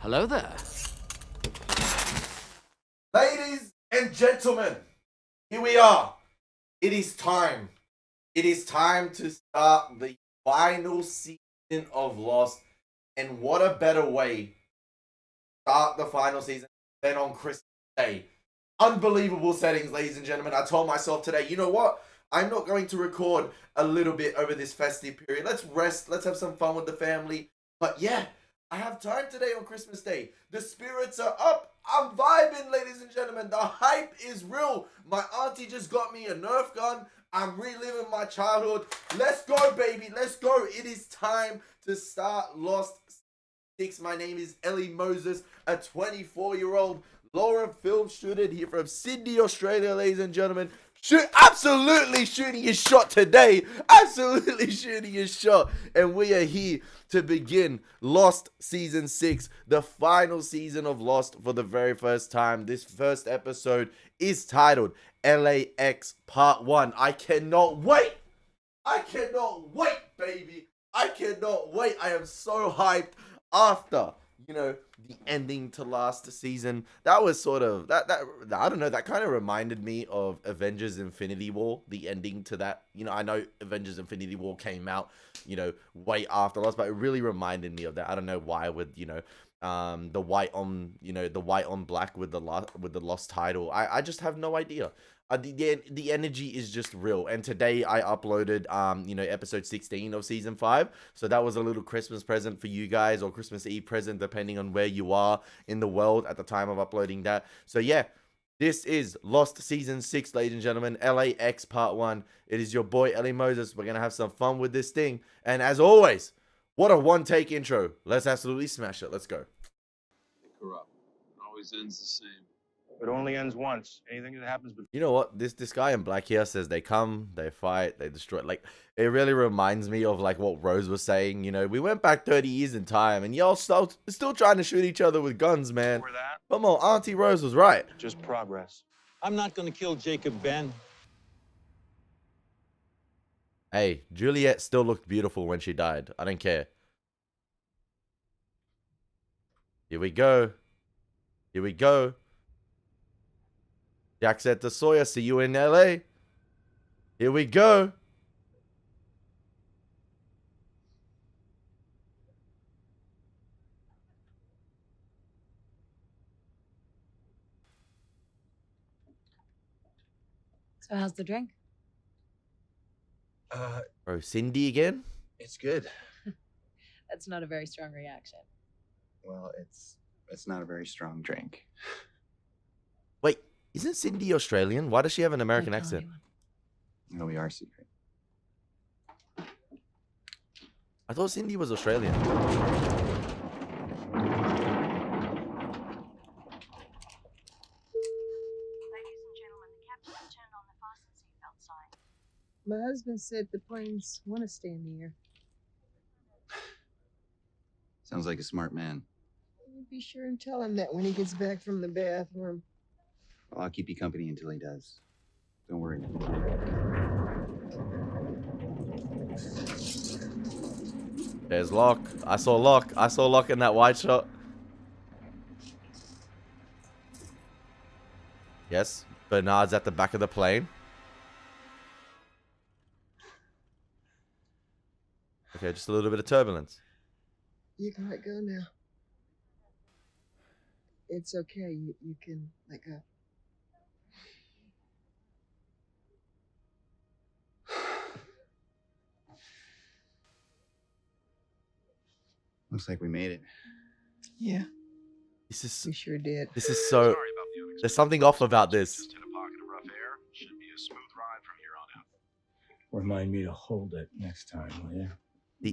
Hello there. Ladies and gentlemen, here we are. It is time. It is time to start the final season of Lost. And what a better way to start the final season than on Christmas Day. Unbelievable settings, ladies and gentlemen. I told myself today, you know what? I'm not going to record a little bit over this festive period. Let's rest. Let's have some fun with the family. But yeah, I have time today on Christmas Day. The spirits are up. I'm vibing, ladies and gentlemen. The hype is real. My auntie just got me a Nerf gun. I'm reliving my childhood. Let's go, baby. Let's go. It is time to start Lost 6. My name is Elie Moses, a 24-year-old Laura film student here from Sydney, Australia, ladies and gentlemen. Absolutely shooting his shot today. Absolutely shooting his shot. And we are here to begin Lost Season 6, the final season of Lost for the very first time. This first episode is titled LAX Part 1. I cannot wait. I cannot wait, baby. I cannot wait. I am so hyped after, the ending to last season. That was sort of that I don't know, that kind of reminded me of Avengers Infinity War, the ending to that. I know Avengers Infinity War came out, way after Lost, but it really reminded me of that. I don't know why, with the white on black with the Lost title. I just have no idea. The energy is just real. And today I uploaded episode 16 of season 5, so that was a little Christmas present for you guys, or Christmas Eve present, depending on where you are in the world at the time of uploading that. So yeah, this is Lost Season 6, ladies and gentlemen, LAX Part 1. It is your boy Elie Moses. We're gonna have some fun with this thing, and as always, what a one-take intro. Let's absolutely smash it. Let's go. Corrupt. It always ends the same. It only ends once. Anything that happens before. You know what? This guy in black here says they come, they fight, they destroy. Like, it really reminds me of like what Rose was saying. We went back 30 years in time, and y'all still trying to shoot each other with guns, man. Come on, Auntie Rose was right. Just progress. I'm not gonna kill Jacob Ben. Hey, Juliet still looked beautiful when she died. I don't care. Here we go. Here we go. Jack said to Sawyer, see you in LA. Here we go. So how's the drink? Bro, Cindy again? It's good. That's not a very strong reaction. Well, it's not a very strong drink. Wait, isn't Cindy Australian? Why does she have an American Don't tell accent? anyone. No, we are secret. I thought Cindy was Australian. Ladies and gentlemen, the captain has turned on the fasten seatbelt sign. My husband said the planes want to stand near. Sounds like a smart man. You be sure and tell him that when he gets back from the bathroom. Well, I'll keep you company until he does. Don't worry. There's Locke. I saw Locke. I saw Locke in that wide shot. Yes, Bernard's at the back of the plane. Okay, just a little bit of turbulence. You can let go now. It's okay. You can let go. Looks like we made it. Yeah, This is we sure did. this is so. There's something off about this. Just hit a pocket of rough air. Should be a smooth ride from here on out. Remind me to hold it next time, will you?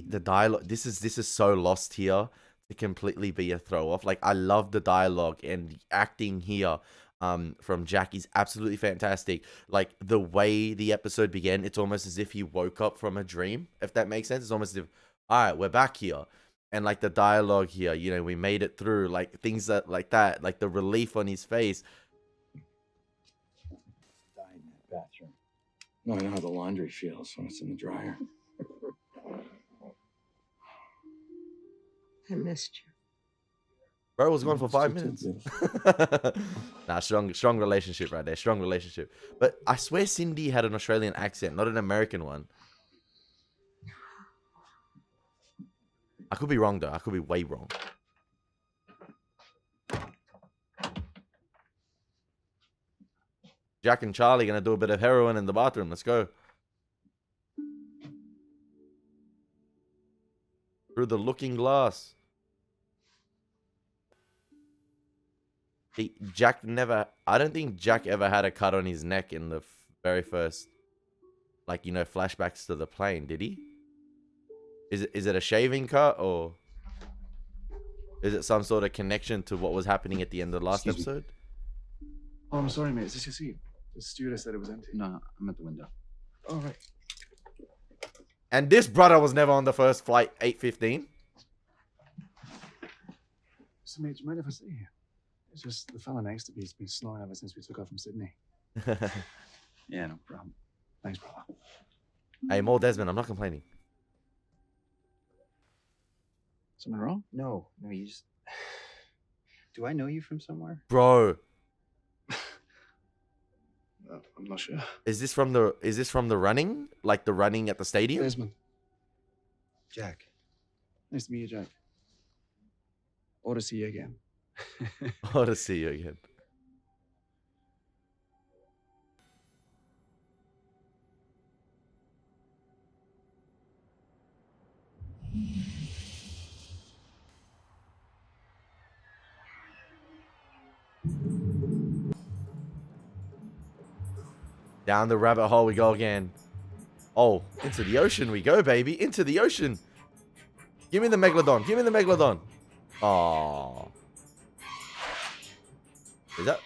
The dialogue. This is so Lost here to completely be a throw off. Like, I love the dialogue and the acting here. From Jack is absolutely fantastic. Like, the way the episode began, it's almost as if he woke up from a dream, if that makes sense. It's almost as if, all right, we're back here. And like the dialogue here, we made it through, like things that like the relief on his face. Died in that bathroom. No, I know how the laundry feels when it's in the dryer. I missed you. Bro was gone for It's 5 just minutes. Nah, strong relationship right there. Strong relationship. But I swear Cindy had an Australian accent, not an American one. I could be wrong though. I could be way wrong. Jack and Charlie gonna do a bit of heroin in the bathroom. Let's go. Through the looking glass. Jack never. I don't think Jack ever had a cut on his neck in the very first, like, you know, flashbacks to the plane. Did he? Is it a shaving cut, or is it some sort of connection to what was happening at the end of the last Excuse me. episode? Oh, I'm sorry, mate. Is this your seat? The stewardess said it was empty. No, I'm at the window. Oh, right. And this brother was never on the first flight, 8:15. So, mate, do you mind if I stay here? It's just the fella next to me's been snoring ever since we took off from Sydney. Yeah, no problem. Thanks, brother. Hey, more Desmond. I'm not complaining. Something wrong? No, you just. Do I know you from somewhere? Bro, I'm not sure. is this from the running? Like the running at the stadium? Desmond. Jack. Nice to meet you, Jack. Or to see you again. Oh, to see you again. Down the rabbit hole we go again. Oh, into the ocean we go, baby. Into the ocean. Give me the Megalodon. Give me the Megalodon. Oh. Is that?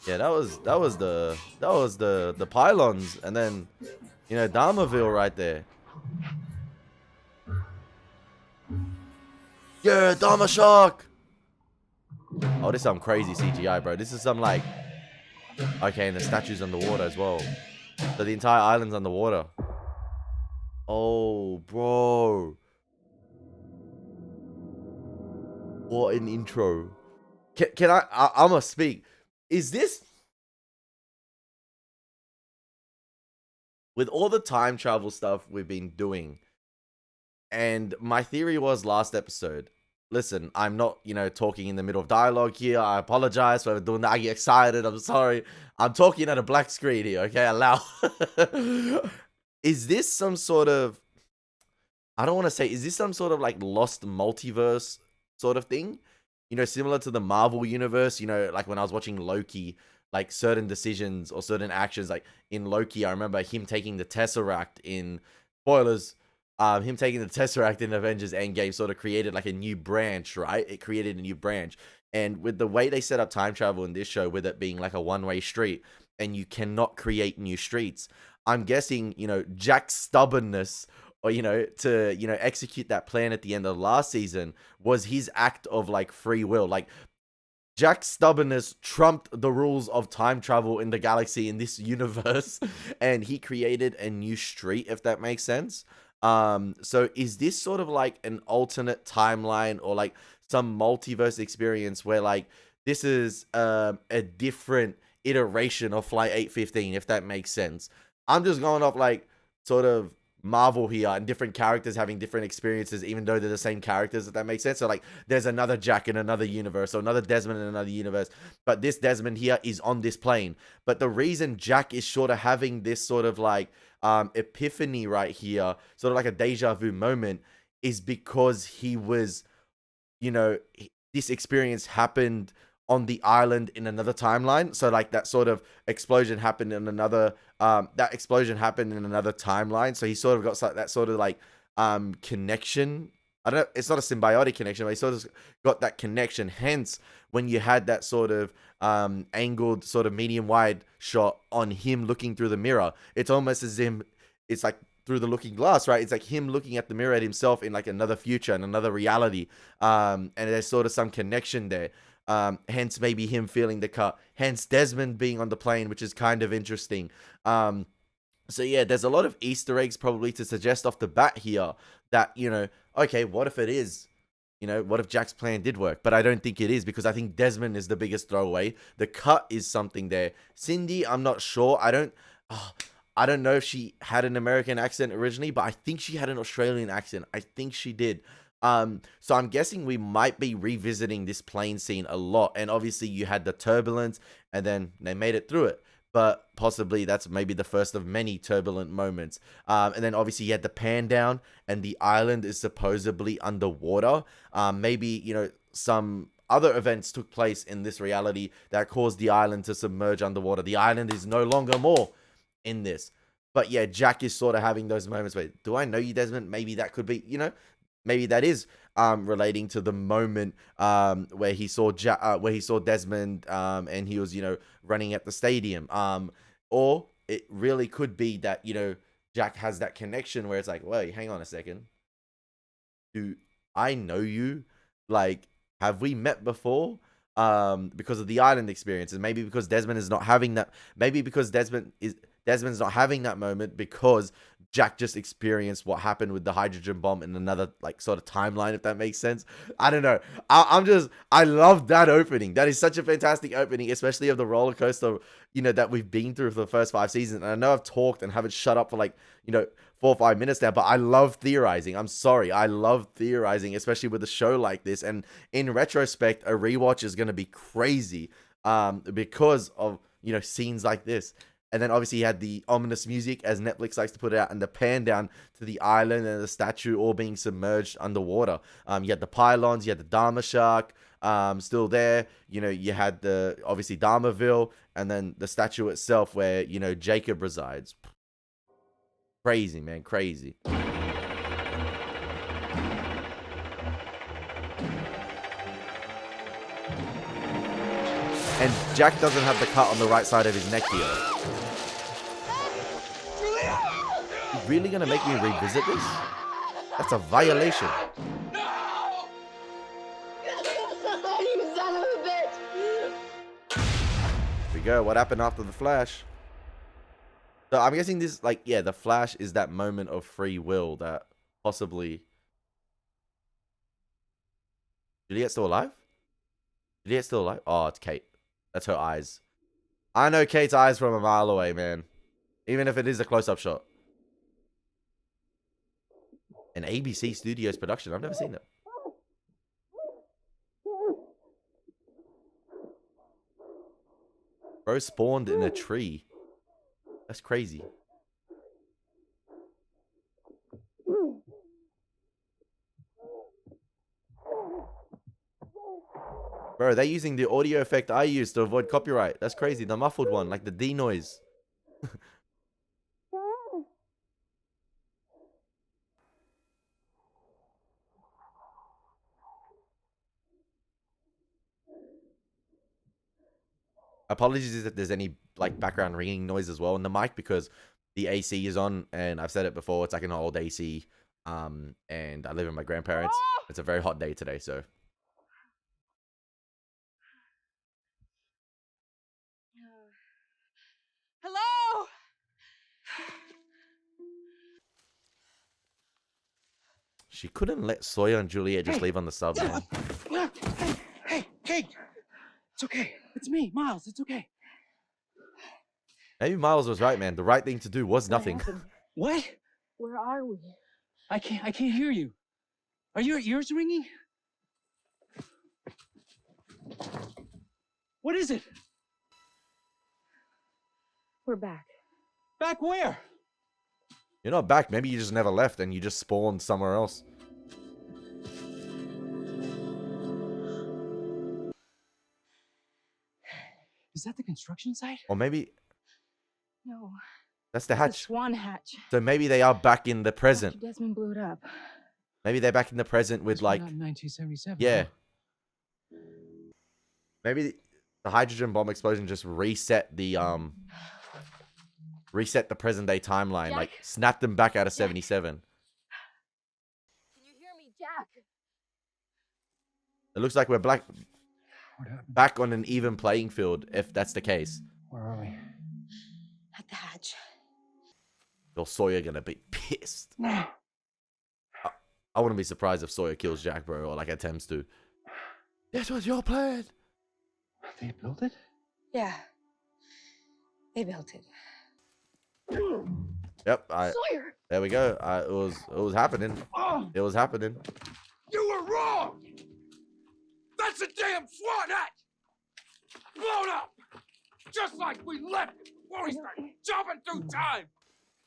Yeah, that was the pylons, and then, you know, Dharmaville right there. Yeah, Dharma Shark. Oh, this is some crazy CGI, bro. This is some like, okay, and the statue's underwater as well. So the entire island's underwater. Oh, bro. What an intro. Can I must speak. Is this, with all the time travel stuff we've been doing, and my theory was last episode, listen, I'm not, you know, talking in the middle of dialogue here. I apologize for doing that. I get excited. I'm sorry. I'm talking at a black screen here, okay? Allow. Is this some sort of, I don't want to say, is this some sort of like lost multiverse sort of thing? You know, similar to the Marvel universe, you know, like when I was watching Loki, like certain decisions or certain actions, like in Loki, I remember him taking the Tesseract in, spoilers, him taking the Tesseract in Avengers Endgame sort of created like a new branch, right? It created a new branch. And with the way they set up time travel in this show, with it being like a one-way street, and you cannot create new streets, I'm guessing, you know, Jack's stubbornness, or, you know, to, you know, execute that plan at the end of last season was his act of like free will. Like, Jack's stubbornness trumped the rules of time travel in the galaxy, in this universe, and he created a new street, if that makes sense. So is this sort of like an alternate timeline, or like some multiverse experience where like this is a different iteration of Flight 815, if that makes sense? I'm just going off like sort of Marvel here, and different characters having different experiences, even though they're the same characters, if that makes sense. So like there's another Jack in another universe, or another Desmond in another universe, but this Desmond here is on this plane. But the reason Jack is sort of having this sort of like epiphany right here, sort of like a deja vu moment, is because he was, you know, this experience happened on the island in another timeline. So like that sort of explosion happened in another timeline. So he sort of got that sort of like connection. I don't know, it's not a symbiotic connection, but he sort of got that connection. Hence, when you had that sort of angled, sort of medium wide shot on him looking through the mirror, it's almost as if it's like through the looking glass, right? It's like him looking at the mirror at himself in like another future and another reality. And there's sort of some connection there. Hence maybe him feeling the cut. Hence Desmond being on the plane, which is kind of interesting. So yeah, there's a lot of Easter eggs probably to suggest off the bat here that, okay, what if it is? What if Jack's plan did work? But I don't think it is, because I think Desmond is the biggest throwaway. The cut is something there. Cindy, I'm not sure. I don't know if she had an American accent originally, but I think she had an Australian accent. I think she did. So I'm guessing we might be revisiting this plane scene a lot. And obviously you had the turbulence and then they made it through it. But possibly that's maybe the first of many turbulent moments. And then obviously you had the pan down and the island is supposedly underwater. Maybe, some other events took place in this reality that caused the island to submerge underwater. The island is no longer more in this. But yeah, Jack is sort of having those moments where, do I know you, Desmond? Maybe that could be, maybe that is relating to the moment where he saw Desmond and he was running at the stadium, or it really could be that Jack has that connection where it's like, wait, hang on a second, do I know you? Like, have we met before? Because of the island experiences, maybe because Desmond is not having that, maybe because Desmond's not having that moment because Jack just experienced what happened with the hydrogen bomb in another sort of timeline, if that makes sense. I don't know. I love that opening. That is such a fantastic opening, especially of the roller coaster, that we've been through for the first 5 seasons. And I know I've talked and haven't shut up for 4 or 5 minutes now, but I love theorizing. I'm sorry. I love theorizing, especially with a show like this. And in retrospect, a rewatch is going to be crazy because of, scenes like this. And then obviously you had the ominous music, as Netflix likes to put it out, and the pan down to the island and the statue all being submerged underwater. You had the pylons, you had the Dharma shark still there. You had the, obviously, Dharmaville, and then the statue itself where, Jacob resides. Crazy, man, crazy. And Jack doesn't have the cut on the right side of his neck here. You really gonna make me revisit this? That's a violation. No! You son of a bitch! Here we go. What happened after the flash? So I'm guessing this, the flash is that moment of free will that possibly... Juliet's still alive? Juliet's still alive? Oh, it's Kate. That's her eyes. I know Kate's eyes from a mile away, man. Even if it is a close-up shot. An ABC Studios production. I've never seen it. Bro spawned in a tree. That's crazy. Bro, they're using the audio effect I used to avoid copyright. That's crazy. The muffled one, like the D noise. Apologies if there's any background ringing noise as well in the mic, because the AC is on, and I've said it before, it's like an old AC, and I live with my grandparents. It's a very hot day today, so. Hello? She couldn't let Sawyer and Juliet just leave on the sub, man. Hey, Kate! It's okay. It's me, Miles. It's okay. Maybe Miles was right, man. The right thing to do was nothing. What? Where are we? I can't hear you. Are your ears ringing? What is it? We're back. Back where? You're not back. Maybe you just never left and you just spawned somewhere else. Is that the construction site? Or maybe No. that's the The hatch. Swan hatch. So maybe they are back in the present. After Desmond blew it up. Maybe they're back in the present with This went out in 1977. yeah. Huh? Maybe the hydrogen bomb explosion just reset the present day timeline, Jack? snapped them back out of 77. Can you hear me, Jack? It looks like we're What happened? back on an even playing field, if that's the case. Where are we? At the hatch. Or Sawyer gonna be pissed. I wouldn't be surprised if Sawyer kills Jack, bro, or like attempts to. This was your plan. They built it? Yeah. They built it. Yep. Sawyer! There we go. It was happening. It was happening. You were wrong! That's a damn SWAT hat! Blown up! Just like we left it before we started jumping through time!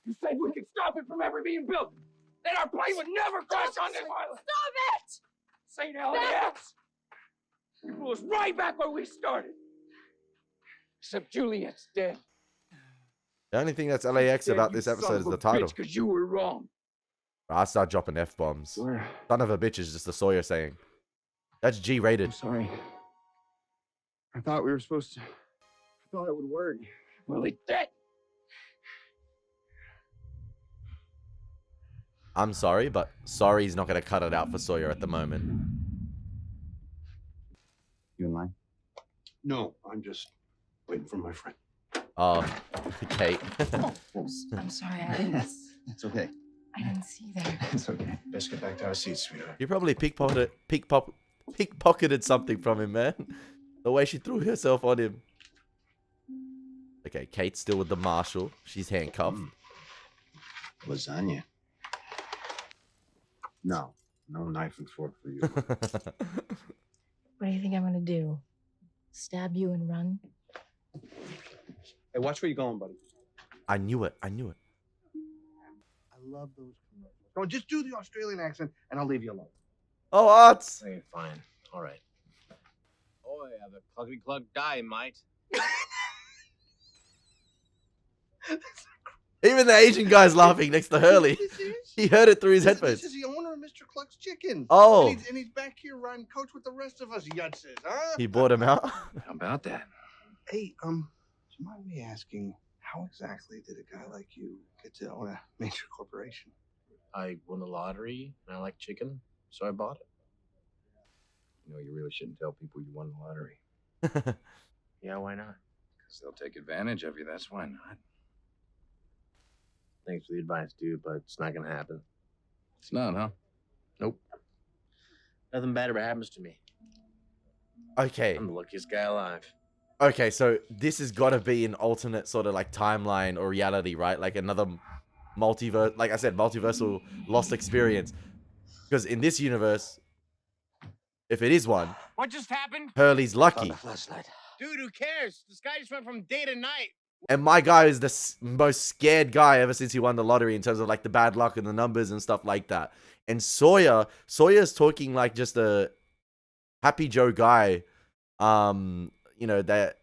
You said we could stop it from ever being built! That our plane would never crash on this island! Stop it! St. LAX! You blew us right back where we started! Except Juliet's dead. The only thing that's LAX about this episode is the title. Because you were wrong. I start dropping F-bombs. Son of a bitch is just a Sawyer saying. That's G-rated. I'm sorry. I thought we were supposed to. I thought it would work. Well, it did. I'm sorry, but sorry's not going to cut it out for Sawyer at the moment. You in line? No, I'm just waiting for my friend. Kate. I'm sorry, I didn't It's okay. see that. It's okay. Best get back to our seats, sweetheart. You probably pickpocketed something from him, man. The way she threw herself on him. Okay, Kate's still with the marshal. She's handcuffed. Lasagna. No knife and fork for you. What do you think I'm gonna do? Stab you and run? Hey, watch where you're going, buddy. I knew it. I love those commercials. Go on, just do the Australian accent, and I'll leave you alone. Oh, Arts. Hey, fine. All right. Oh, yeah, the cluggity clug die, mate. Even the Asian guy's laughing next to Hurley. He heard it through his headphones. This is the owner of Mr. Cluck's Chicken. Oh. And he's back here riding coach with the rest of us yutzes, huh? He bought him out. How about that? Hey, do you mind me asking, how exactly did a guy like you get to own a major corporation? I won the lottery, and I like chicken, so I bought it. You know, you really shouldn't tell people you won the lottery. Yeah, why not? Because they'll take advantage of you, that's why not. Thanks for the advice, dude, but it's not gonna happen. It's not, huh? Nope. Nothing bad ever happens to me. Okay. I'm the luckiest guy alive. Okay, so this has got to be an alternate sort of like timeline or reality, right? Like another multiverse, like I said, multiversal lost experience. Because in this universe, if it is one, What just happened? Hurley's lucky. Dude, who cares? The sky just went from day to night. And my guy is the most scared guy ever since he won the lottery in terms of like the bad luck and the numbers and stuff like that. And Sawyer's talking like just a happy Joe guy. You know, that,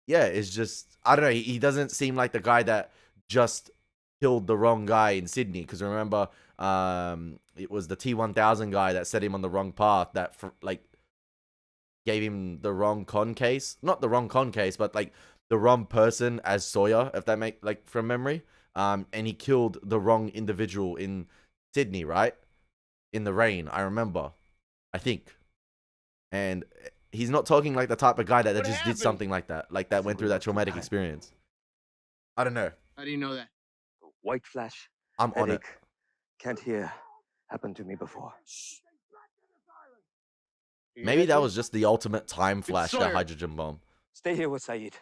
yeah, it's just, I don't know. He doesn't seem like the guy that just killed the wrong guy in Sydney. Because remember, it was the T-1000 guy that set him on the wrong path that like gave him the wrong con case. Not the wrong con case, but like the wrong person as Sawyer, if that make like from memory. And he killed the wrong individual in Sydney, right? In the rain, I remember. I think. And he's not talking like the type of guy that just did something like that went through that traumatic experience. I don't know. How do you know that? White flash. I'm on it. Can't hear. Happened to me before. Maybe that was just the ultimate time flash, the Sawyer. hydrogen bomb. Stay here with Sayid.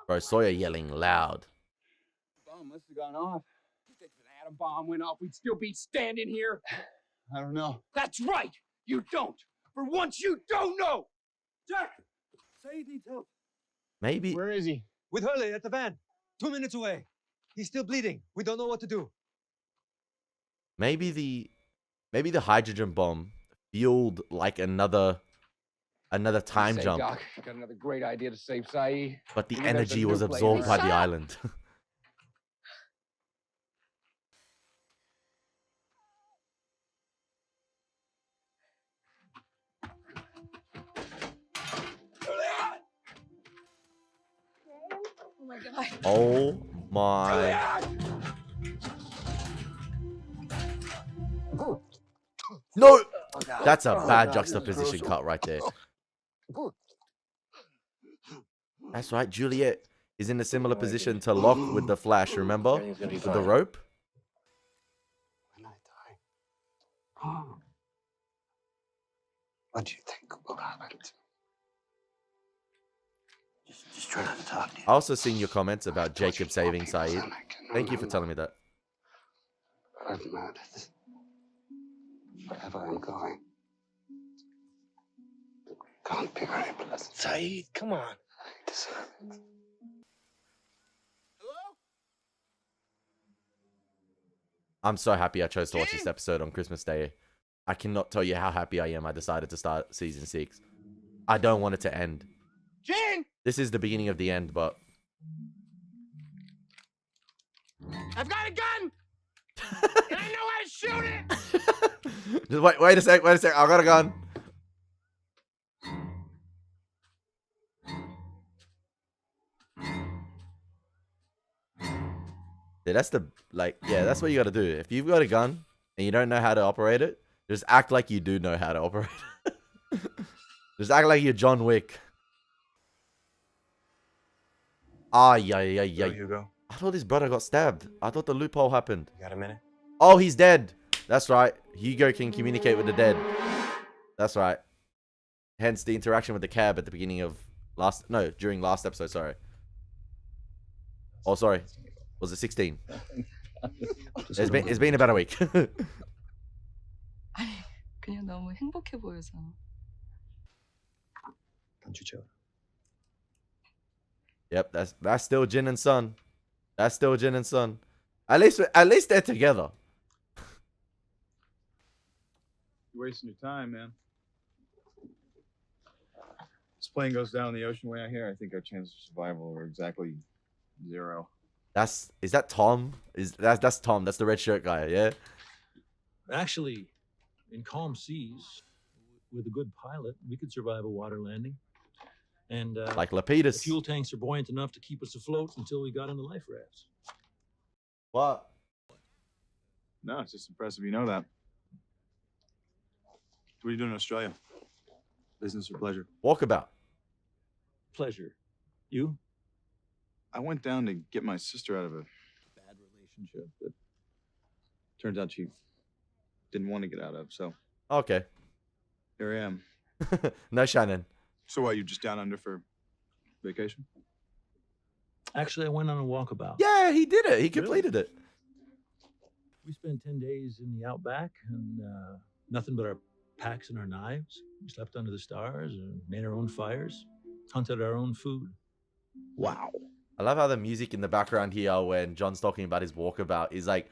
Bro, Sawyer yelling loud. Bomb must have gone off. If an atom bomb went off, we'd still be standing here. I don't know. That's right. You don't. For once, you don't know. Jack! Sayid needs help. Maybe. Where is he? With Hurley at the van. 2 minutes away. He's still bleeding. We don't know what to do. Maybe the hydrogen bomb fueled like another time jump. Doc, got another great idea to save Sayid. But the Maybe there's a energy was new place. absorbed by the Shut up. island. Oh my god. Oh my. No! That's a bad juxtaposition cut right there. That's right, Juliet. is in a similar position to Locke with the Flash, remember? With the rope? When I die, what do you think will happen to me? Just try not to talk to you. I also seen your comments about Jacob saving Sayid. Thank you for telling me that. I've mad. Wherever I'm going, it can't be very pleasant. Sayid, come on. I deserve it. I'm so happy I chose to watch this episode on Christmas Day. I cannot tell you how happy I am I decided to start season 6. I don't want it to end. Gene! This is the beginning of the end, but... I've got a gun! And I know how to shoot it! Just wait a sec, I got a gun. Yeah, that's the, that's what you gotta do. If you've got a gun and you don't know how to operate it, just act like you do know how to operate it. Just act like you're John Wick. Yeah. Hugo, I thought his brother got stabbed. I thought the loophole happened. you got a minute? Oh, he's dead. That's right. Hugo can communicate with the dead. That's right. Hence the interaction with the cab at the beginning of during last episode, sorry. Oh, sorry. Was it 16? It's been about a week. 아니, 그냥 너무 행복해 보여서. Yep, that's still Jin and Sun. That's still Jin and Sun. At least they're together. You're wasting your time, man. This plane goes down the ocean way out here. I think our chances of survival are exactly 0. Is that Tom? That's Tom? That's the red shirt guy, yeah? Actually, in calm seas, with a good pilot, we could survive a water landing. And like the Lapidus. fuel tanks are buoyant enough to keep us afloat until we got into life rafts. What? No, it's just impressive you know that. What are you doing in Australia? Business or pleasure? Walkabout. Pleasure. You? I went down to get my sister out of a bad relationship that turns out she didn't want to get out of, so. Okay. Here I am. No Shannon. So what, you just down under for vacation? Actually, I went on a walkabout. Yeah, he did it. He completed it. We spent 10 days in the outback and nothing but our packs and our knives. We slept under the stars and made our own fires, hunted our own food. Wow. I love how the music in the background here when John's talking about his walkabout is like,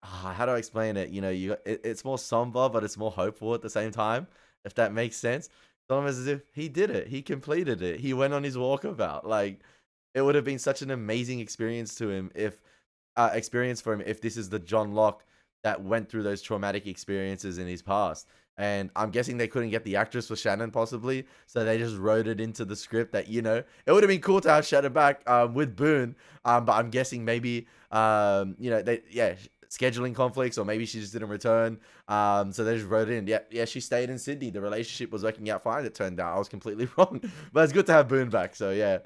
how do I explain it? You know, it's more somber, but it's more hopeful at the same time, if that makes sense. It's almost as if he did it. He completed it. He went on his walkabout. Like, it would have been such an amazing experience for him if this is the John Locke that went through those traumatic experiences in his past. And I'm guessing they couldn't get the actress for Shannon possibly, so they just wrote it into the script that, you know, it would have been cool to have Shannon back with Boone, but I'm guessing maybe, scheduling conflicts, or maybe she just didn't return, so they just wrote it in. Yeah, she stayed in Sydney. The relationship was working out fine, it turned out. I was completely wrong, but it's good to have Boone back, so yeah.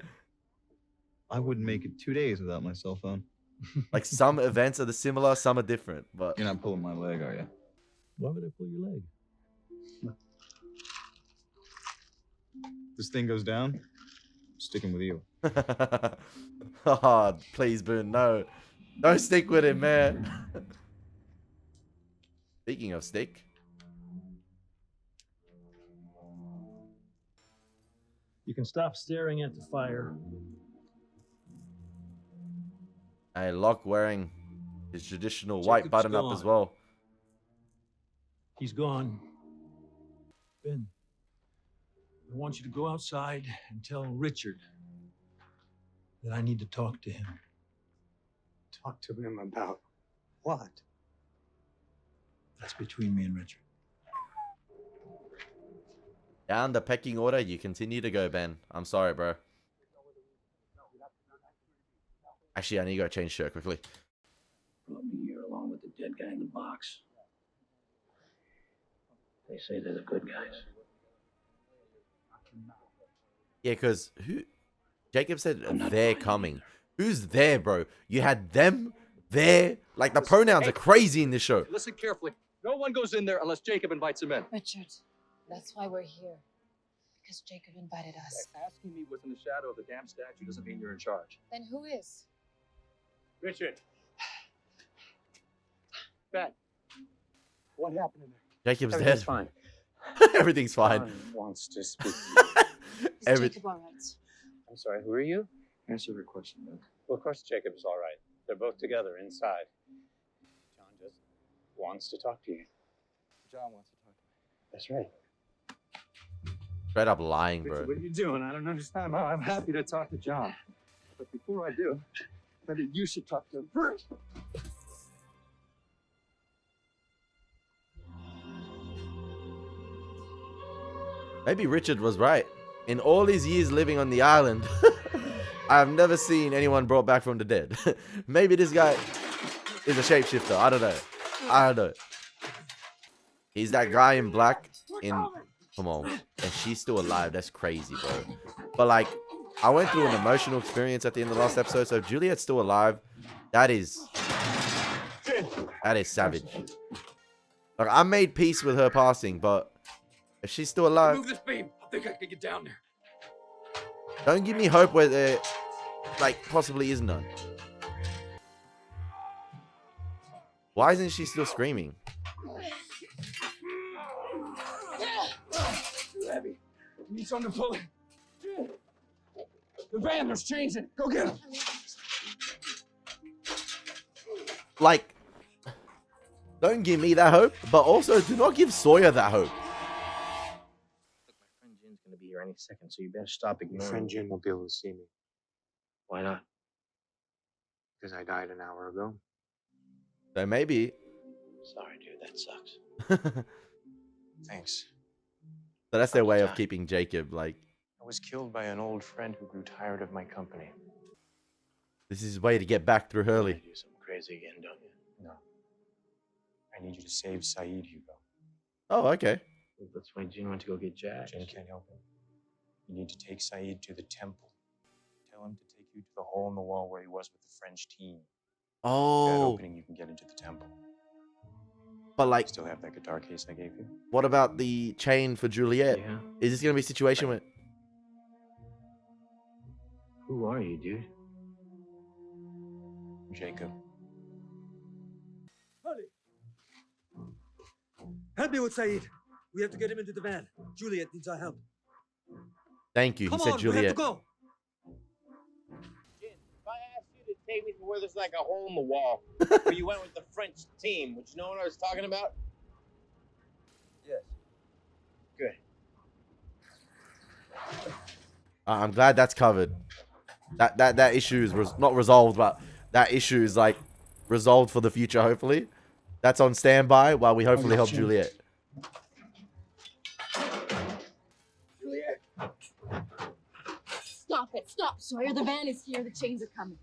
I wouldn't make it 2 days without my cell phone. Like, some events are similar, some are different, but... You're not pulling my leg, are you? Why would I pull your leg? This thing goes down, I'm sticking with you. Oh, please, Boone, no. Don't stick with him, man. Speaking of stick. You can stop staring at the fire. Hey, Locke wearing his traditional white button-up as well. He's gone. Ben, I want you to go outside and tell Richard that I need to talk to him. Talk to him about what? That's between me and Richard. Down the pecking order, you continue to go, Ben. I'm sorry, bro. Actually, I need to go change shirt quickly. Brought me here along with the dead guy in the box. They say they're the good guys. Yeah, because Jacob said they're coming. Who's there, bro? You had them there. Like the pronouns are crazy in this show. Listen carefully. No one goes in there unless Jacob invites him in. Richard, that's why we're here. Because Jacob invited us. Asking me within the shadow of the damn statue doesn't mean you're in charge. Then who is? Richard. Ben. What happened in there? Jacob's Everything's dead. fine. Everything's fine. John wants to speak. Is Jacob all right? I'm sorry, who are you? Answer the question, Ben. Well, of course Jacob's all right. They're both together inside. John just wants to talk to you. John wants to talk to me. That's right. Straight up lying, bro. What are you doing? I don't understand. I'm happy to talk to John. But before I do, maybe you should talk to him first. Maybe Richard was right. In all his years living on the island, I've never seen anyone brought back from the dead. Maybe this guy is a shapeshifter. I don't know. He's that guy in black in... Come on. And she's still alive. That's crazy, bro. But like, I went through an emotional experience at the end of the last episode. So if Juliet's still alive, that is savage. Like, I made peace with her passing, but if she's still alive... Move this beam. I think I can get down there. Don't give me hope where there, like, possibly is none. Why isn't she still screaming? Too heavy. You need something to pull it. The van, there's chains in it. Go get them. Like, don't give me that hope, but also do not give Sawyer that hope. My friend Jin's gonna be here any second, so you better stop ignoring. Your friend Jin won't be able to see me. Why not? Because I died an hour ago. So maybe. Sorry, dude, that sucks. Thanks. So that's their way of keeping Jacob, like... I was killed by an old friend who grew tired of my company. This is his way to get back through Hurley. You do something crazy again, don't you? No. I need you to save Sayid, Hugo. Oh, okay. That's why Jin went to go get Jack. Jin can't help him. You need to take Sayid to the temple. Tell him to take you to the hole in the wall where he was with the French team. That Oh. opening, you can get into the temple. But like... Still have that guitar case I gave you? What about the chain for Juliet? Yeah. Is this going to be a situation where... Who are you, dude? Jacob. Help me with Sayid. We have to get him into the van. Juliet needs our help. Thank you. He Come said on, Juliet. we have to go. Jin, if I asked you to take me to where there's like a hole in the wall, where you went with the French team, would you know what I was talking about? Yes. Good. I'm glad that's covered. That issue is not resolved, but that issue is like resolved for the future, hopefully. That's on standby while we hopefully help Juliet. Juliet. Stop it. Stop, Sawyer. The van is here. The chains are coming.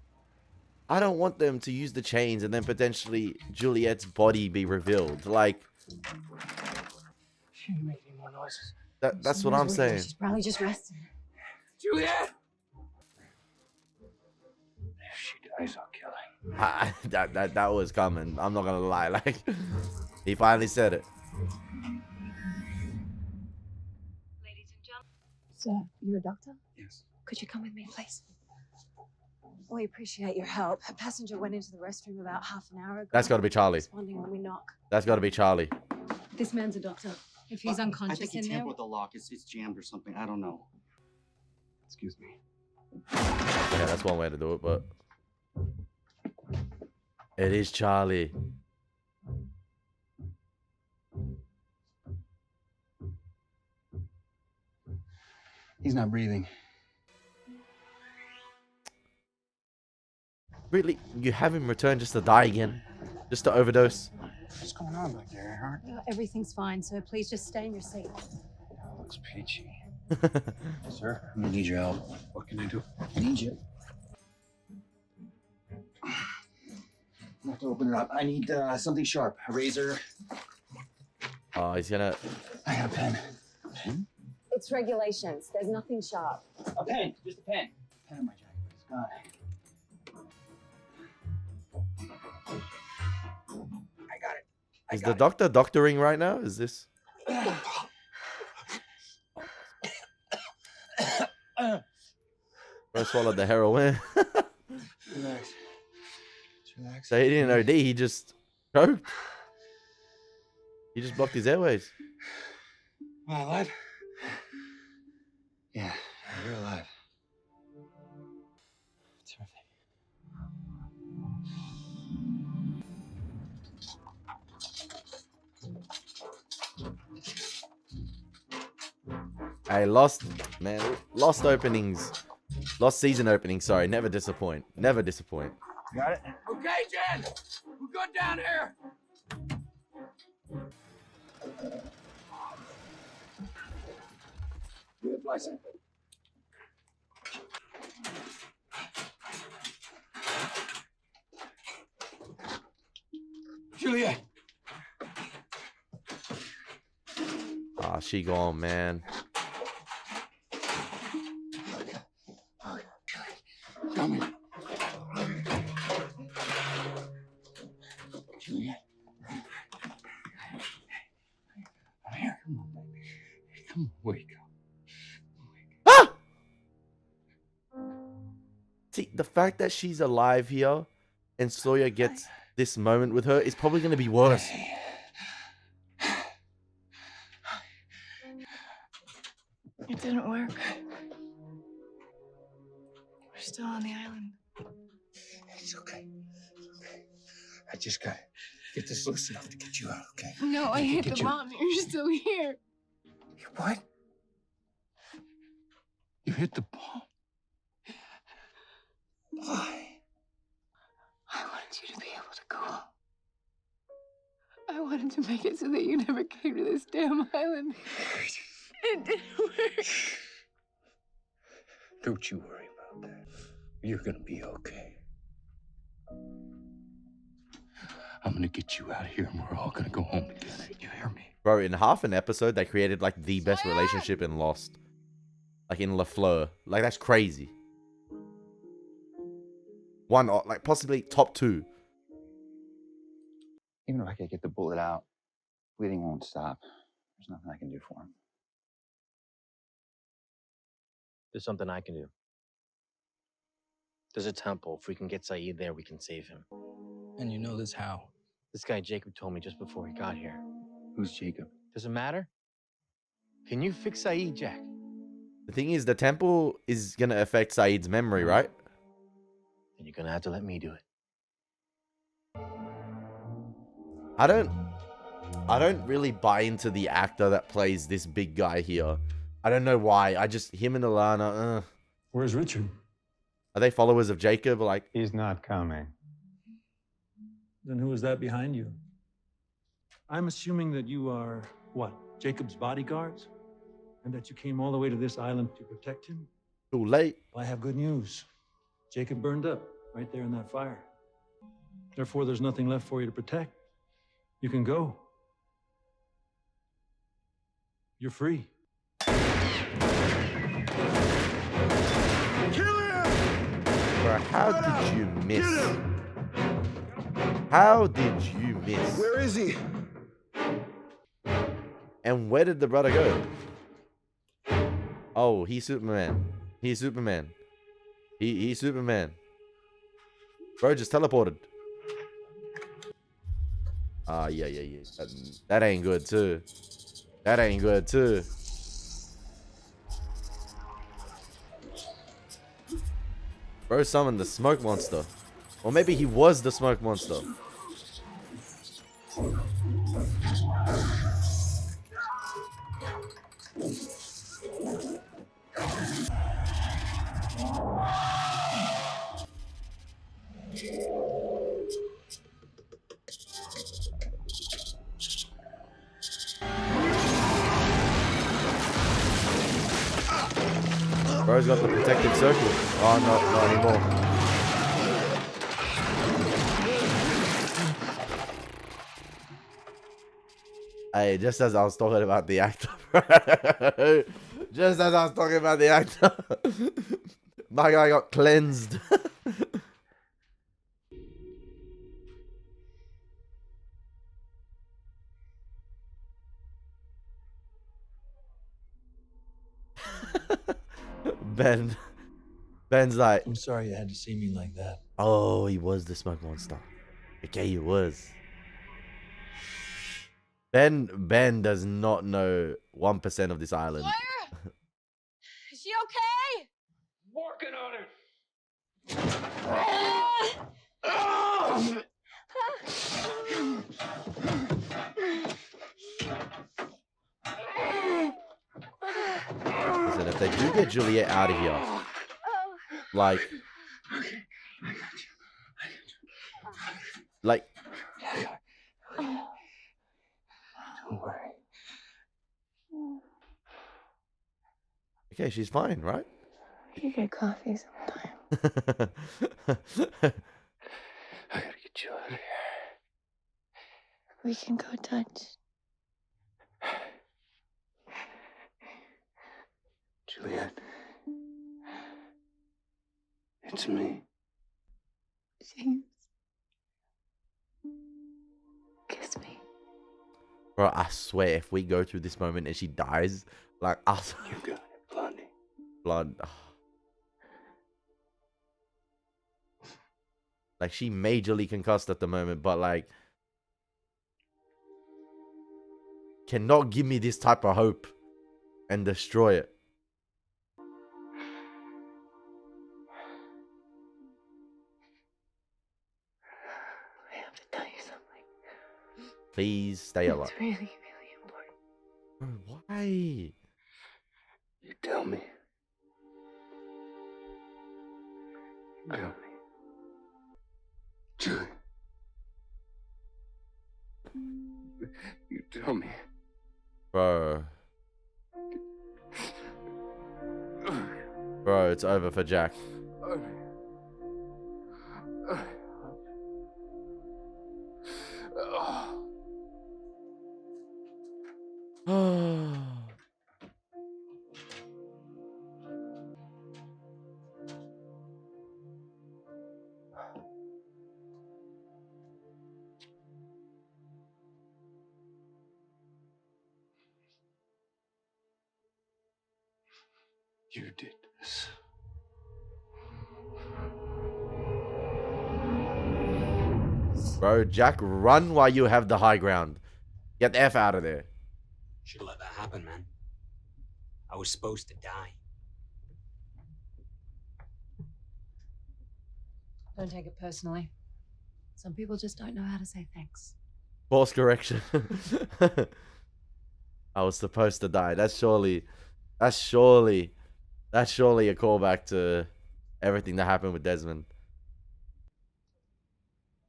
I don't want them to use the chains and then potentially Juliet's body be revealed. Like, She didn't make any more noises. that's what I'm saying. She's probably just resting. Juliet. If she dies, I'll kill her. That was coming. I'm not gonna lie. Like, he finally said it. Ladies and gentlemen. Sir, you're a doctor? Yes. Could you come with me, please? We appreciate your help. A passenger went into the restroom about half an hour ago. That's got to be Charlie. Responding when we knock. That's got to be Charlie. This man's a doctor. If he's unconscious I think he in there, tampered with the lock. It's jammed or something. I don't know. Excuse me. Yeah, that's one way to do it, but it is Charlie. He's not breathing. Really? You have him return just to die again? Just to overdose? What's going on back there, Earhart? everything's fine, so please just stay in your seat. That looks peachy. Sir, I'm gonna need your help. What can I do? I need you. I have to open it up. I need something sharp. A razor. Oh, he's gonna... I got a pen. A pen? It's regulations. There's nothing sharp. A pen. Just a pen. pen in my jacket, but it's gone. I got it. Is the doctor doctoring right now? Is this? Bro swallowed the heroin. Relax. Just relax. So he didn't OD, he just choked. He just blocked his airways. Am I alive? Yeah, you're alive. Terrific. Hey, lost openings. Lost season openings, sorry. Never disappoint. Never disappoint. Got it? Okay, Jen, we're good down here. Good blessing. Juliet. Ah, she gone, man. Come here. Juliet. I'm here. Come on, baby. Come on, wake up. See, the fact that she's alive here and Sawyer gets this moment with her is probably going to be worse. It didn't work. We're still on the island. It's okay. It's okay. I just gotta get this loose enough to get you out, okay? No, I hit Get the you- bomb. You're still here. What? You hit the bomb? Why? I wanted you to be able to go home. I wanted to make it so that you never came to this damn island. It didn't work. Don't you worry about that. You're gonna be okay. I'm gonna get you out of here and we're all gonna go home together. You hear me? Bro, in half an episode, they created like the best relationship in Lost. Like in LaFleur. Like, that's crazy. One, like possibly top 2. Even if I could get the bullet out, bleeding won't stop. There's nothing I can do for him. There's something I can do. There's a temple. If we can get Sayid there, we can save him. And you know this how? This guy Jacob told me just before he got here. Who's Jacob? Does it matter? Can you fix Sayid, Jack? The thing is, the temple is going to affect Sayid's memory, right? Then you're gonna have to let me do it. I don't really buy into the actor that plays this big guy here. I don't know why. Him and Alana, Where's Richard? Are they followers of Jacob? Like, he's not coming. Then who is that behind you? I'm assuming that you are, what, Jacob's bodyguards? And that you came all the way to this island to protect him? Too late. Well, I have good news. Jacob burned up right there in that fire. Therefore, there's nothing left for you to protect. You can go. You're free. bro, how did you miss? How did you miss? Where is he? And where did the brother go? Oh, he's Superman. He's Superman. He's Superman. Bro just teleported. Yeah. That ain't good too. That ain't good too. Bro summoned the smoke monster. Or maybe he was the smoke monster. Bro's got the protective circle. Oh, no, not anymore. Hey, just as I was talking about the actor, bro. Just as I was talking about the actor. My guy got cleansed. Ben's like, I'm sorry you had to see me like that. oh, he was the smoke monster. Okay, he was. Ben does not know 1% of this island. Sawyer? Is she okay? Working on it. Listen, if they do get Juliet out of here, like, Don't worry. okay, she's fine, right? You get coffee sometime. I gotta get you out of here. We can go touch. Juliet. It's me. James. Kiss me. Bro, I swear, if we go through this moment and she dies, like, I'll... You got it, Blondie. Blood. Like, she majorly concussed at the moment, but, like, cannot give me this type of hope and destroy it. I have to tell you something. Please stay alive. It's really, really important. Bro, why? You tell me. You tell me. Juliet. You tell me. Bro. Bro, it's over for Jack. You did this. Bro, Jack, run while you have the high ground. Get the F out of there. Should have let that happen, man. I was supposed to die. Don't take it personally. Some people just don't know how to say thanks. False correction. I was supposed to die. That's surely a callback to everything that happened with Desmond.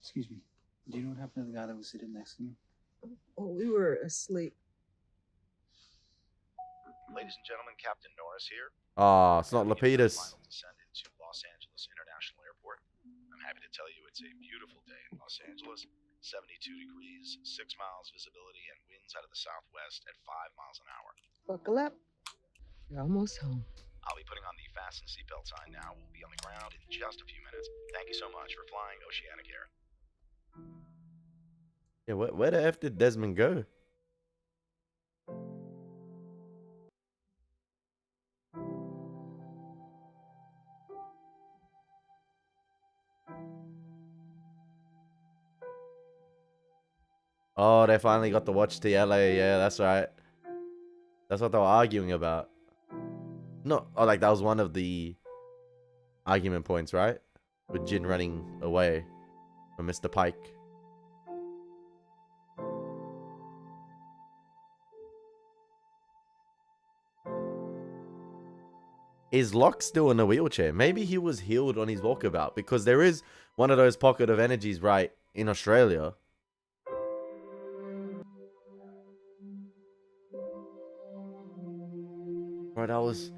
Excuse me. Do you know what happened to the guy that was sitting next to me? Oh, we were asleep. Ladies and gentlemen, Captain Norris here. Ah, it's not Lapidus. Final descent into Los Angeles International Airport. I'm happy to tell you it's a beautiful day in Los Angeles. 72 degrees, 6 miles visibility, and winds out of the southwest at 5 miles an hour. Buckle up. You're almost home. I'll be putting on the fasten seatbelt sign now. We'll be on the ground in just a few minutes. Thank you so much for flying Oceanic Air. Yeah, where the F did Desmond go? Oh, they finally got to watch TLA. Yeah, that's right. That's what they were arguing about. No, oh, like that was one of the argument points, right? With Jin running away from Mr. Pike. Is Locke still in a wheelchair? Maybe he was healed on his walkabout, because there is one of those pocket of energies right in Australia. Right, I was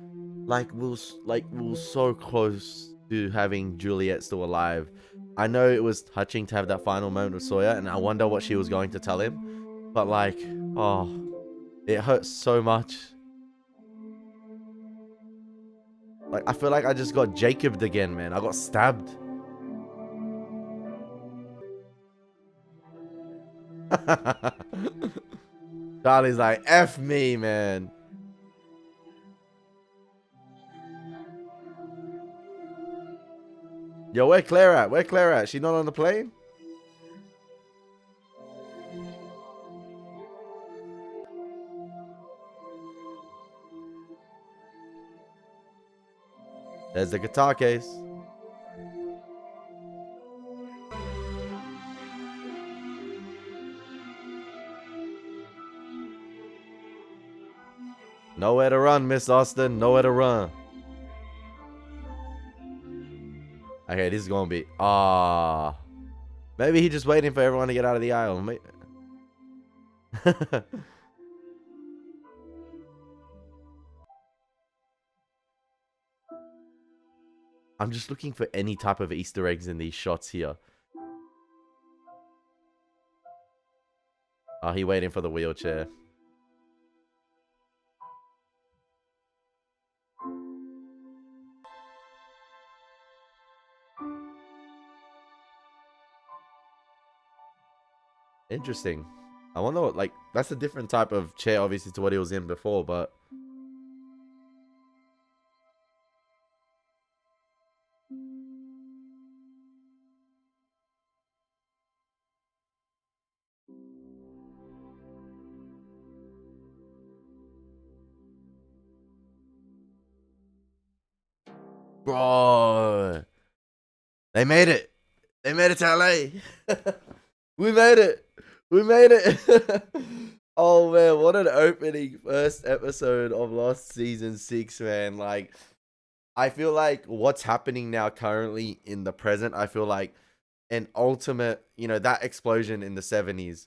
like, we were so close to having Juliet still alive. I know it was touching to have that final moment with Sawyer, and I wonder what she was going to tell him. But like, oh, it hurts so much. Like, I feel like I just got Jacobed again, man. I got stabbed. Charlie's like, F me, man. Yo, where Claire at? Where Claire at? She not on the plane? There's the guitar case. Nowhere to run, Miss Austin. Nowhere to run. Okay, this is gonna be... maybe he's just waiting for everyone to get out of the aisle. I'm just looking for any type of Easter eggs in these shots here. Oh, he waiting for the wheelchair. Interesting. I wonder what, like, that's a different type of chair, obviously, to what he was in before, but... Bro. They made it. They made it to LA. We made it. We made it. Oh, man. What an opening first episode of Lost Season 6, man. Like, I feel like what's happening now currently in the present, I feel like an ultimate, you know, that explosion in the 70s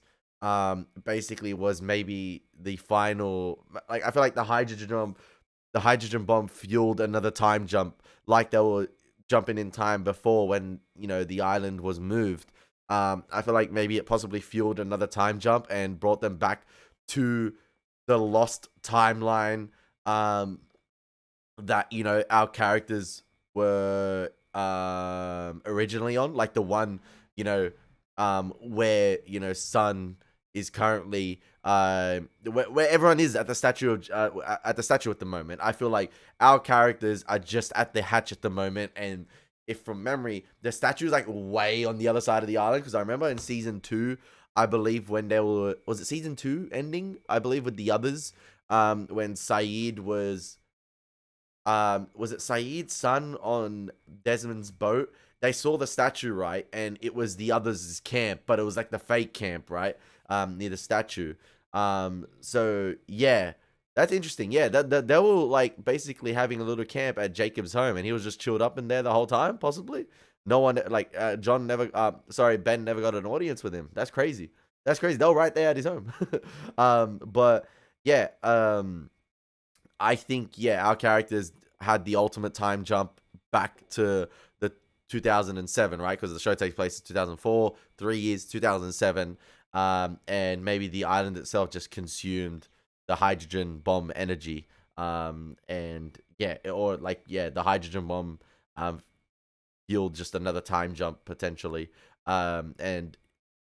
basically was maybe the final, like, I feel like the hydrogen bomb fueled another time jump, like they were jumping in time before when, you know, the island was moved. I feel like maybe it possibly fueled another time jump and brought them back to the lost timeline that, you know, our characters were originally on, like the one, you know, where, you know, Sun is currently where everyone is at the statue of at the moment. I feel like our characters are just at the hatch at the moment, and if from memory, the statue is like way on the other side of the island, because I remember in season 2, I believe when they were, was it season 2 ending, I believe, with the others, when Sayid was it Sayid's son on Desmond's boat? They saw the statue, right? And it was the others' camp, but it was like the fake camp, right? Near the statue. So yeah, that's interesting. Yeah, they were like basically having a little camp at Jacob's home, and he was just chilled up in there the whole time, possibly. No one, like, Ben never got an audience with him. That's crazy. That's crazy. They were right there at his home. But yeah, I think, yeah, our characters had the ultimate time jump back to the 2007, right? Because the show takes place in 2004, 3 years, 2007. And maybe the island itself just consumed the hydrogen bomb energy. And yeah, or like, yeah, the hydrogen bomb fueled just another time jump potentially. And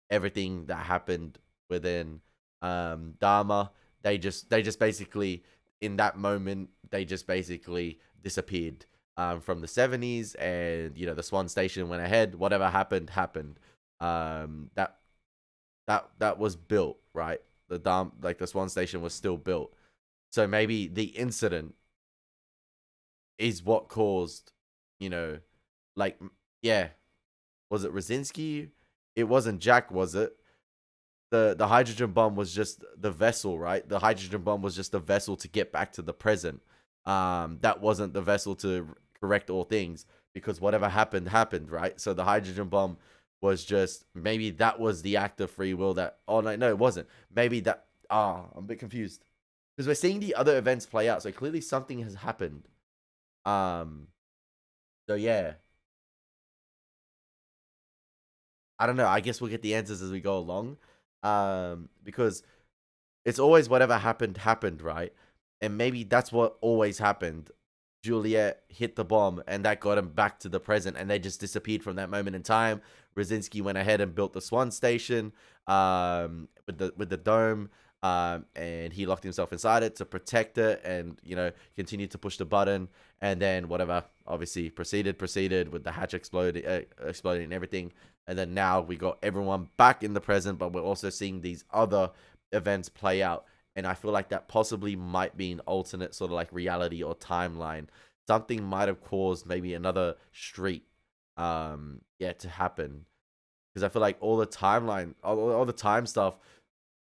everything that happened within Dharma, they just basically, in that moment, they just basically disappeared from the 70s, and, you know, the Swan Station went ahead. Whatever happened. That was built, right? The Swan Station was still built. So maybe the incident is what caused, you know, like, yeah, was it Rosinski? It wasn't Jack, was it? The hydrogen bomb was just the vessel, right? The hydrogen bomb was just the vessel to get back to the present. That wasn't the vessel to correct all things, because whatever happened, right? So the hydrogen bomb was just, maybe that was the act of free will that, oh no, it wasn't. Maybe that, I'm a bit confused. Because we're seeing the other events play out, so clearly something has happened. So yeah. I don't know. I guess we'll get the answers as we go along. Because it's always whatever happened, right? And maybe that's what always happened. Juliet hit the bomb, and that got him back to the present, and they just disappeared from that moment in time. Brzezinski went ahead and built the Swan Station with the dome, and he locked himself inside it to protect it, and continued to push the button, and then whatever obviously proceeded with the hatch exploding and everything. And then now we got everyone back in the present, but we're also seeing these other events play out. And I feel like that possibly might be an alternate sort of like reality or timeline. Something might have caused maybe another street to happen. Because I feel like all the timeline, all the time stuff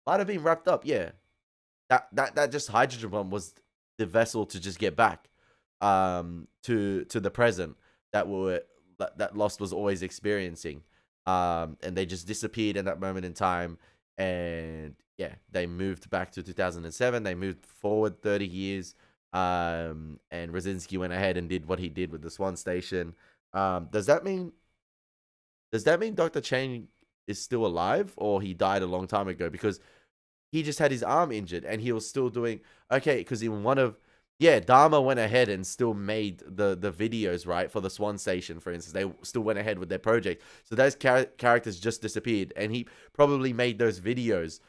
might have been wrapped up. Yeah. That just hydrogen bomb was the vessel to just get back to the present that Lost was always experiencing. And they just disappeared in that moment in time. And yeah, they moved back to 2007. They moved forward 30 years. And Brzezinski went ahead and did what he did with the Swan Station. Does that mean Dr. Chang is still alive, or he died a long time ago? Because he just had his arm injured and he was still doing okay. Because in one of Dharma went ahead and still made the videos, right, for the Swan Station, for instance. They still went ahead with their project. So those characters just disappeared, and he probably made those videos.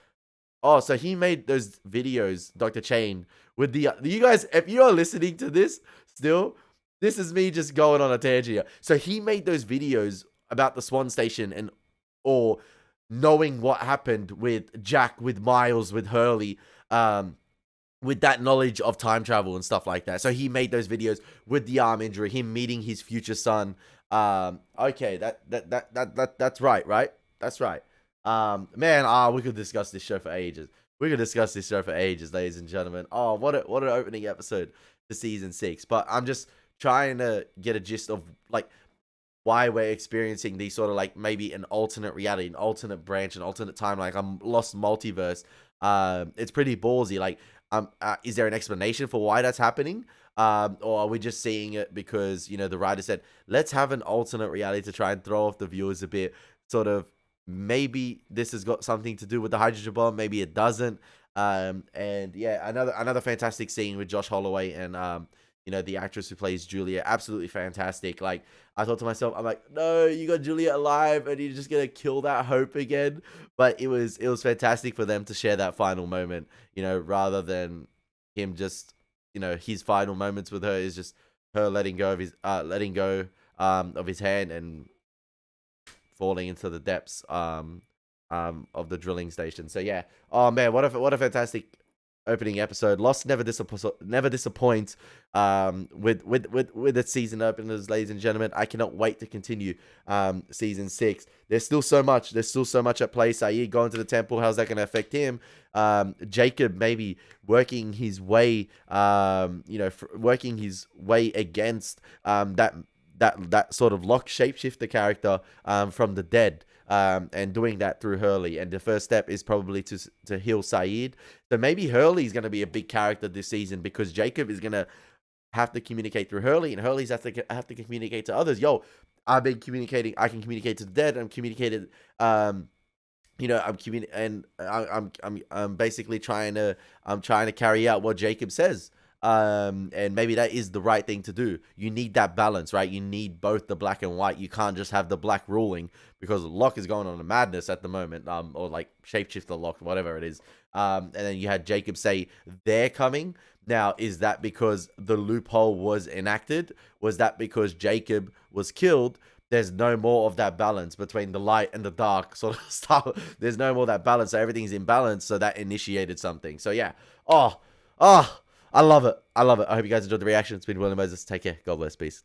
Oh, so he made those videos, Dr. Chain, with the... You guys, if you are listening to this still, this is me just going on a tangent here. So he made those videos about the Swan Station or knowing what happened with Jack, with Miles, with Hurley, with that knowledge of time travel and stuff like that. So he made those videos with the arm injury, him meeting his future son. Okay, that's right? That's right. Man, we could discuss this show for ages. Ladies and gentlemen. Oh, what an opening episode for season 6. But I'm just trying to get a gist of like why we're experiencing these sort of like maybe an alternate reality, an alternate branch, an alternate time, like a Lost multiverse. It's pretty ballsy. Like, is there an explanation for why that's happening? Or are we just seeing it because, the writer said, let's have an alternate reality to try and throw off the viewers a bit, sort of. Maybe this has got something to do with the hydrogen bomb. Maybe it doesn't. And yeah, another fantastic scene with Josh Holloway and the actress who plays Juliet. Absolutely fantastic. Like, I thought to myself, I'm like, no, you got Juliet alive and you're just gonna kill that hope again. But it was fantastic for them to share that final moment. Rather than him just his final moments with her is just her letting go of his hand and falling into the depths of the drilling station. So yeah, oh man, what a fantastic opening episode. Lost never disappoints with its season openers, ladies and gentlemen. I cannot wait to continue season 6. There's still so much at play. Sayid going to the temple, how's that going to affect him? Jacob maybe working his way against that sort of Lock shapeshifter character from the dead, and doing that through Hurley. And the first step is probably to heal Sayid. So maybe Hurley is going to be a big character this season because Jacob is going to have to communicate through Hurley, and Hurley's have to communicate to others. Yo, I've been communicating. I can communicate to the dead. I'm communicated. I'm basically trying to carry out what Jacob says. And maybe that is the right thing to do. You need that balance, right? You need both the black and white. You can't just have the black ruling, because Locke is going on a madness at the moment, or like shapeshifter Locke, whatever it is. And then you had Jacob say they're coming. Now, is that because the loophole was enacted? Was that because Jacob was killed? There's no more of that balance between the light and the dark sort of stuff. There's no more of that balance. So everything's in balance. So that initiated something. So yeah. I love it. I hope you guys enjoyed the reaction. It's been Elie Moses. Take care. God bless. Peace.